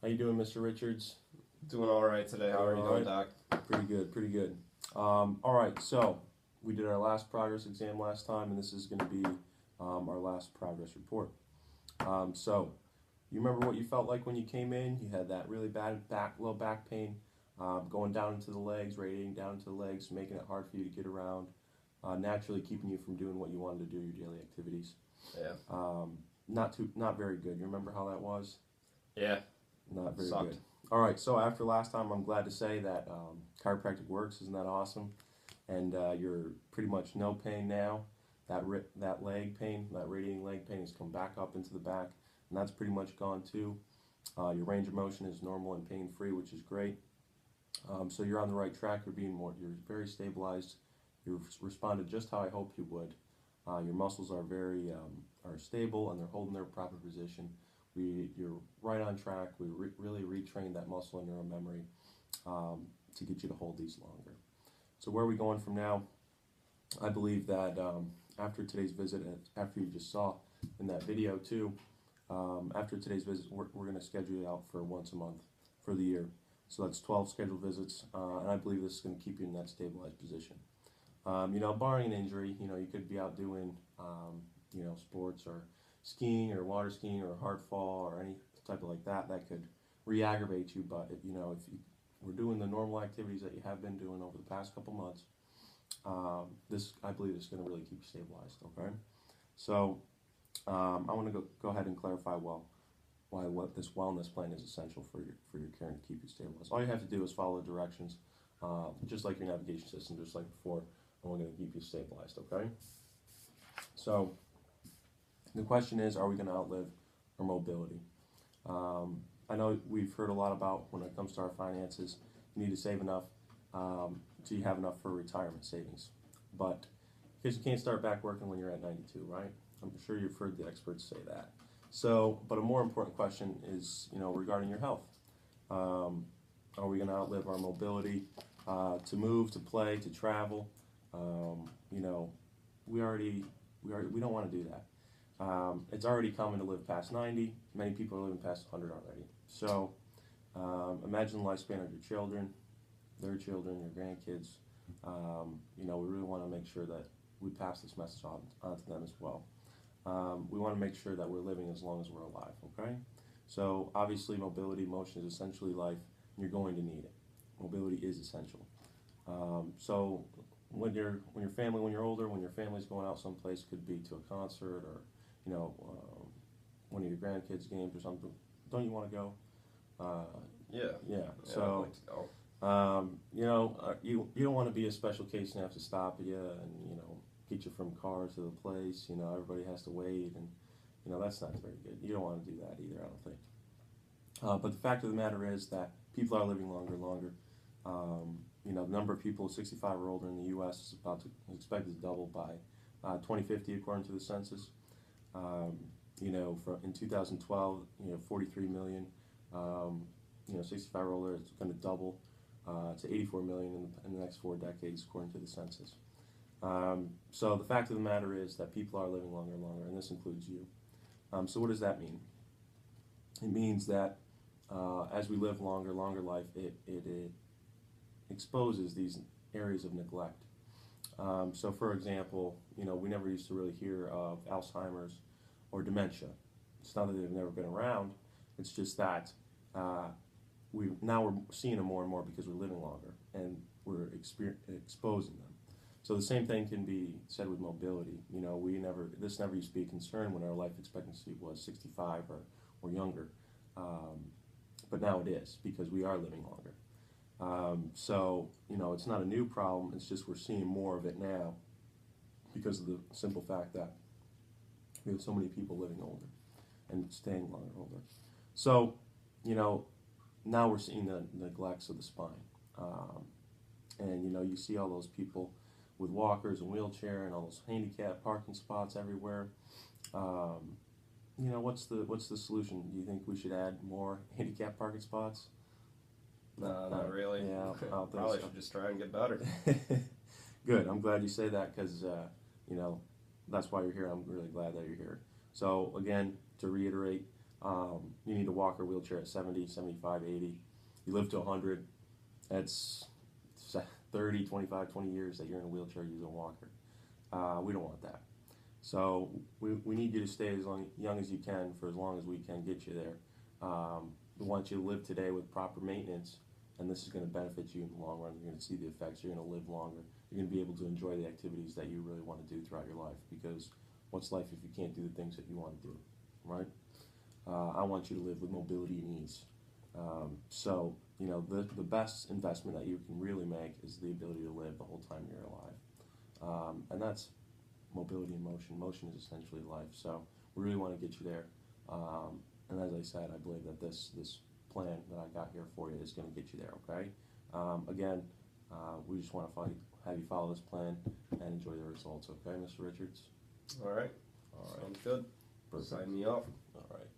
How you doing, Mr. Richards? Doing all right today. How are you doing, Doc? Pretty good, pretty good. All right, so we did our last progress exam last time, and this is going to be our last progress report. So you remember what you felt like when you came in? You had that really bad low back pain, going down into the legs, radiating down into the legs, making it hard for you to get around, naturally keeping you from doing what you wanted to do, your daily activities. Yeah. Not very good. You remember how that was? Yeah. Not very Sucked. good. All right, so after last time, I'm glad to say that chiropractic works. Isn't that awesome? And you're pretty much no pain now. That leg pain, that radiating leg pain, has come back up into the back, and that's pretty much gone too. Your range of motion is normal and pain free, which is great. So you're on the right track. You're very stabilized. You've responded just how I hoped you would. Your muscles are are stable and they're holding their proper position. You're right on track. We really retrained that muscle and neural memory to get you to hold these longer. So where are we going from now? I believe that after today's visit, after you just saw in that video too, after today's visit, we're going to schedule you out for once a month for the year. So that's 12 scheduled visits, and I believe this is going to keep you in that stabilized position. Barring an injury, you could be out doing, sports or skiing or water skiing or a hard fall or any type of like that could re-aggravate you. But if you were doing the normal activities that you have been doing over the past couple months, I believe this is going to really keep you stabilized. Okay, so I want to go ahead and clarify why what this wellness plan is essential for your care and to keep you stabilized. All you have to do is follow the directions, just like your navigation system, just like before, and we're going to keep you stabilized. Okay, so the question is, are we going to outlive our mobility? I know we've heard a lot about when it comes to our finances, you need to save enough so you have enough for retirement savings. But because you can't start back working when you're at 92, right? I'm sure you've heard the experts say that. So, but a more important question is, regarding your health. Are we going to outlive our mobility to move, to play, to travel? We don't want to do that. It's already common to live past 90. Many people are living past 100 already. So imagine the lifespan of your children, their children, your grandkids. We really want to make sure that we pass this message on to them as well. We want to make sure that we're living as long as we're alive, okay? So obviously mobility, motion is essentially life, and you're going to need it. Mobility is essential. So when you're older, when your family's going out someplace, could be to a concert or one of your grandkids' games or something. Don't you want to go? Yeah. Yeah. So, I'd like to go. You don't want to be a special case and have to stop you and get you from car to the place. Everybody has to wait, and that's not very good. You don't want to do that either, I don't think. But the fact of the matter is that people are living longer and longer. The number of people 65 or older in the U.S. is expected to double by 2050, according to the census. In 2012, 43 million. 65 or older is going to double to 84 million in the next 4 decades, according to the census. So the fact of the matter is that people are living longer and longer, and this includes you. So what does that mean? It means that as we live longer life, it exposes these areas of neglect. So for example, we never used to really hear of Alzheimer's or dementia. It's not that they've never been around, it's just that we're seeing them more and more because we're living longer and we're exposing them. So the same thing can be said with mobility. This never used to be a concern when our life expectancy was 65 or younger, but now it is because we are living longer. So it's not a new problem. It's just we're seeing more of it now because of the simple fact that we have so many people living older and staying longer older. So now we're seeing the neglects of the spine, and you see all those people with walkers and wheelchair and all those handicap parking spots everywhere. What's the solution? Do you think we should add more handicap parking spots? No, not really. Yeah, Probably should just try and get better. Good. I'm glad you say that because that's why you're here. I'm really glad that you're here. So again, to reiterate, You need a walker, wheelchair at 70, 75, 80. You live to 100. That's 30, 25, 20 years that you're in a wheelchair using a walker. We don't want that. So we need you to stay as young as you can for as long as we can get you there. We want you to live today with proper maintenance, and this is going to benefit you in the long run. You're going to see the effects. You're going to live longer. You're going to be able to enjoy the activities that you really want to do throughout your life, because what's life if you can't do the things that you want to do, right? I want you to live with mobility and ease. So, the best investment that you can really make is the ability to live the whole time you're alive. And that's mobility and motion. Motion is essentially life. So we really want to get you there. And as I said, I believe that this plan that I got here for you is going to get you there, okay? Again, we just want to have you follow this plan and enjoy the results, okay, Mr. Richards? All right. All right. Sounds good. Perfect. Sign me off. All right.